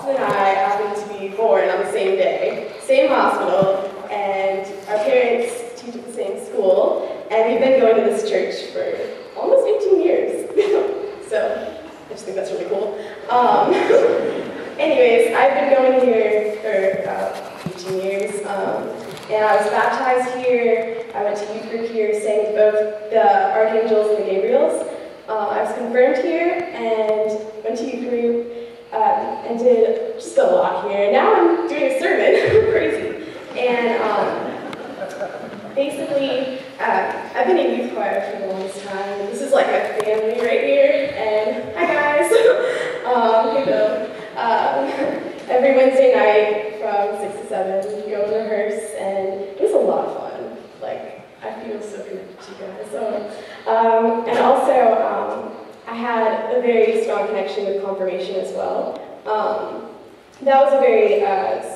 Austin and I happened to be born on the same day, same hospital, and our parents teach at the same school, and we've been going to this church for almost 18 years. So I just think that's really cool. Anyways, I've been going here for 18 years, and I was baptized here. I went to youth group here, sang with both the Archangels and the Gabriels. I was confirmed here and went to youth group and did just a lot here. Now I'm doing a sermon, crazy. And basically, I've been in youth choir for the longest time. This is like my family right here. And hi guys. Hey Bill. Every Wednesday night from 6 to 7, we go and rehearse, and it was a lot of fun. Like, I feel so connected to you guys. So, and also, I had a very strong connection with confirmation as well. That was a very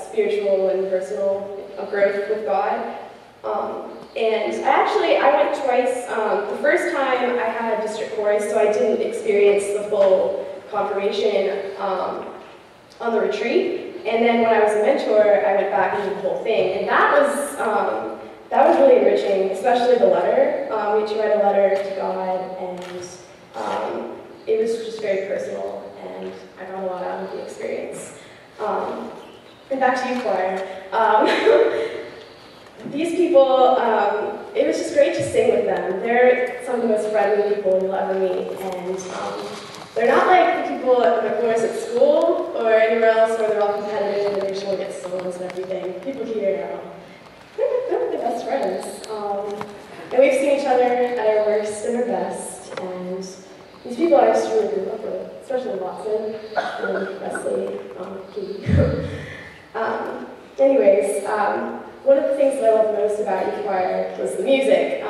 spiritual and personal growth with God. And I went twice. The first time I had district chorus, so I didn't experience the full confirmation on the retreat. And then when I was a mentor, I went back and did the whole thing. And that was really enriching, especially the letter. We had to write a letter to God, and it was just very personal, and I got a lot out of the experience. And back to you, choir. These people, it was just great to sing with them. They're some of the most friendly people you'll ever meet, and they're not like the people at the chorus at school or anywhere else where they're all competitive and they just want to get songs and everything. People here, they're the best friends. And we've seen each other at our worst and our best, and these people I just really grew up with, especially Watson and Wesley, Katie. Anyways, one of the things that I loved most about youth choir was the music.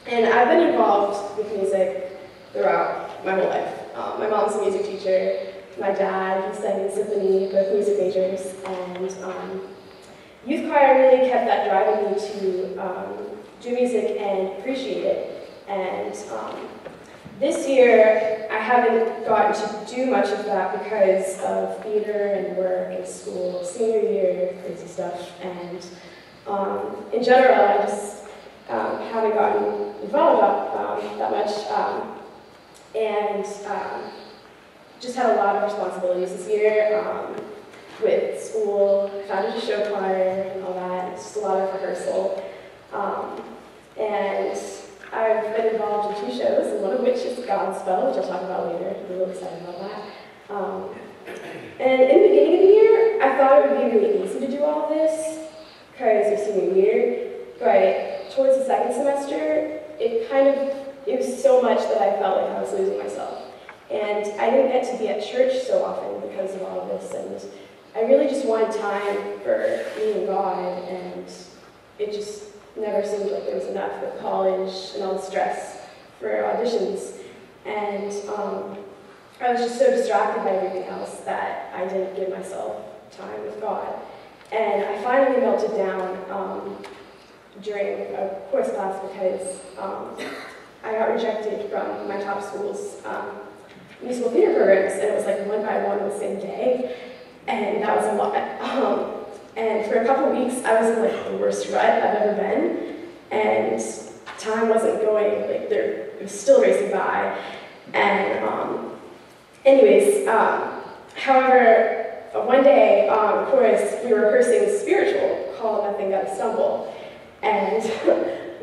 And I've been involved with music throughout my whole life. My mom's a music teacher. My dad, he sang in symphony, both music majors. And youth choir really kept that drive in me to do music and appreciate it. And this year, I haven't gotten to do much of that because of theater and work and school, senior year, crazy stuff. And in general, I just haven't gotten involved that much. And just had a lot of responsibilities this year with school, founded a show choir and all that. It's just a lot of rehearsal. And I've been involved in 2 shows, and one of which is Godspell, which I'll talk about later. I'm really excited about that. And in the beginning of the year, I thought it would be really easy to do all of this because it's senior year. But towards the second semester, it was so much that I felt like I was losing myself. And I didn't get to be at church so often because of all of this, and I really just wanted time for me and God, and it just never seemed like there was enough with college and all the stress for auditions. And I was just so distracted by everything else that I didn't give myself time with God. And I finally melted down during a course class because I got rejected from my top school's musical theater programs, and it was like 1 by 1 on the same day, and that was a lot. And for a couple of weeks, I was in like the worst rut I've ever been, and time wasn't going, like it was still racing by. And anyways, however, one day, of course, we were rehearsing spiritual called Nothing But a Stumble, and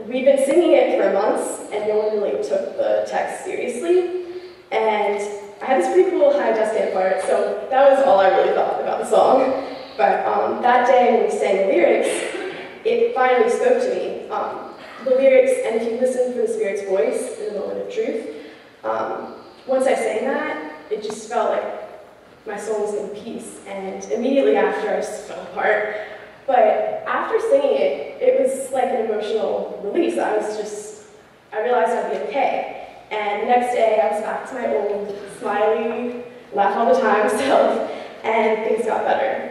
we'd been singing it for months, and no one really took the text seriously. And I had this pretty cool high desk stand part, so that was all I really thought about the song. But that day when we sang the lyrics, it finally spoke to me. The lyrics, and if you listen for the Spirit's voice in the moment of truth, once I sang that, it just felt like my soul was in peace. And immediately after, I just fell apart. But after singing it, it was like an emotional release. I realized I'd be okay. And the next day, I was back to my old, smiley, laugh all the time self, and things got better.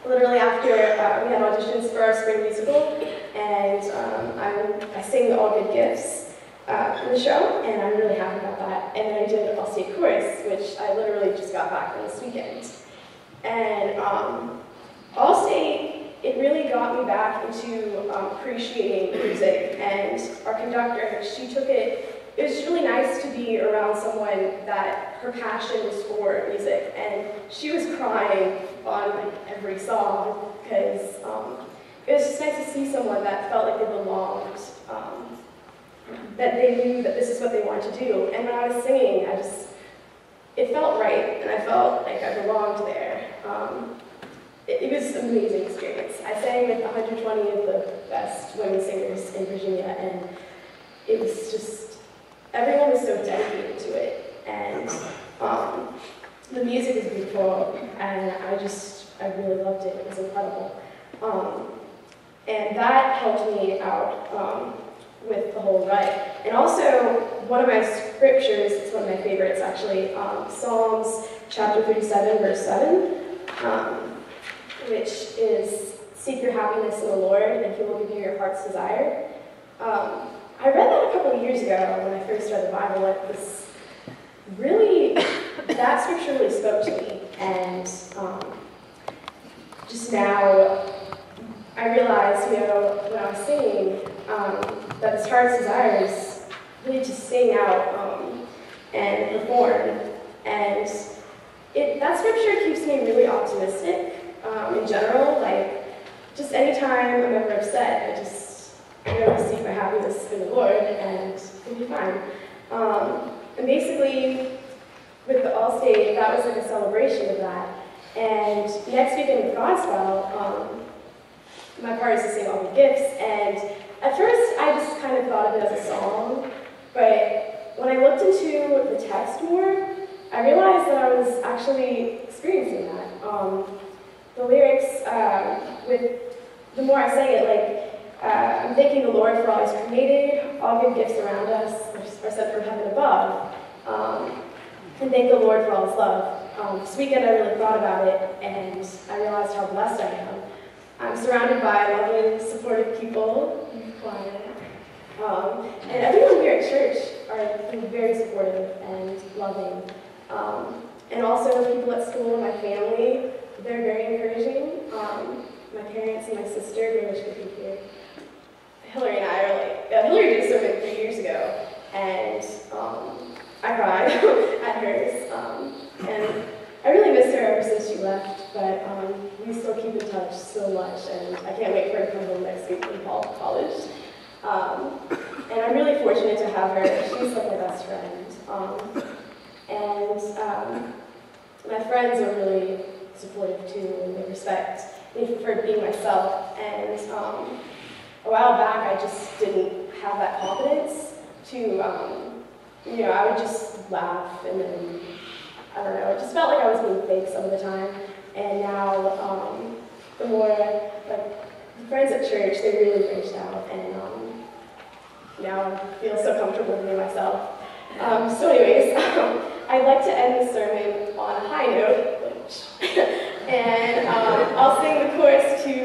Literally after we had auditions for our spring musical, and I sang the All Good Gifts, in the show, and I'm really happy about that. And then I did All-State Chorus, which I literally just got back from this weekend. And All-State, it really got me back into appreciating music, and our conductor, she took it. It was really nice to be around someone that her passion was for music, and she was crying on like every song because it was just nice to see someone that felt like they belonged, that they knew that this is what they wanted to do. And when I was singing, it felt right, and I felt like I belonged there. It was an amazing experience. I sang with 120 of the best women singers in Virginia, and it was just, everyone was so dedicated to it, and the music was beautiful, and I really loved it. It was incredible. And that helped me out with the whole rut. And also, one of my scriptures, it's one of my favorites actually, Psalms chapter 37, verse 7, which is, "Seek your happiness in the Lord, and He will give you your heart's desire." I read that a couple of years ago when I first read the Bible. It was really, that scripture really spoke to me, and just now I realized, when I was singing, that His heart's desire is really to sing out and perform, and that scripture keeps me really optimistic in general. Like, just anytime I'm ever upset, I go seek my happiness in the Lord, and it'll be fine. And basically, with the All-State, that was like a celebration of that. And next weekend with Godspell, my part is to sing All the Gifts, and at first I just kind of thought of it as a song, but when I looked into the text more, I realized that I was actually experiencing that. The lyrics, the more I sang it, like, I'm thanking the Lord for all He's created, all good gifts around us are sent from heaven above, and thank the Lord for all His love. This weekend I really thought about it, and I realized how blessed I am. I'm surrounded by loving, supportive people, and everyone here at church are very supportive and loving. And also people at school, my family, they're very encouraging. My parents and my sister very much could be here. Hillary and I are like, Hillary did a sermon 3 years ago, and I cried at hers, and I really miss her ever since she left, but we still keep in touch so much, and I can't wait for her to come home next week from college. And I'm really fortunate to have her. She's like my best friend. And my friends are really supportive too, and they respect me for being myself. And a while back, I just didn't have that confidence to, I would just laugh, and then, I don't know, it just felt like I was being fake some of the time. And now, the more, like, the friends at church, they really branched out, and now I feel so comfortable being myself. So anyways, I'd like to end the sermon on a high note, and I'll sing the chorus to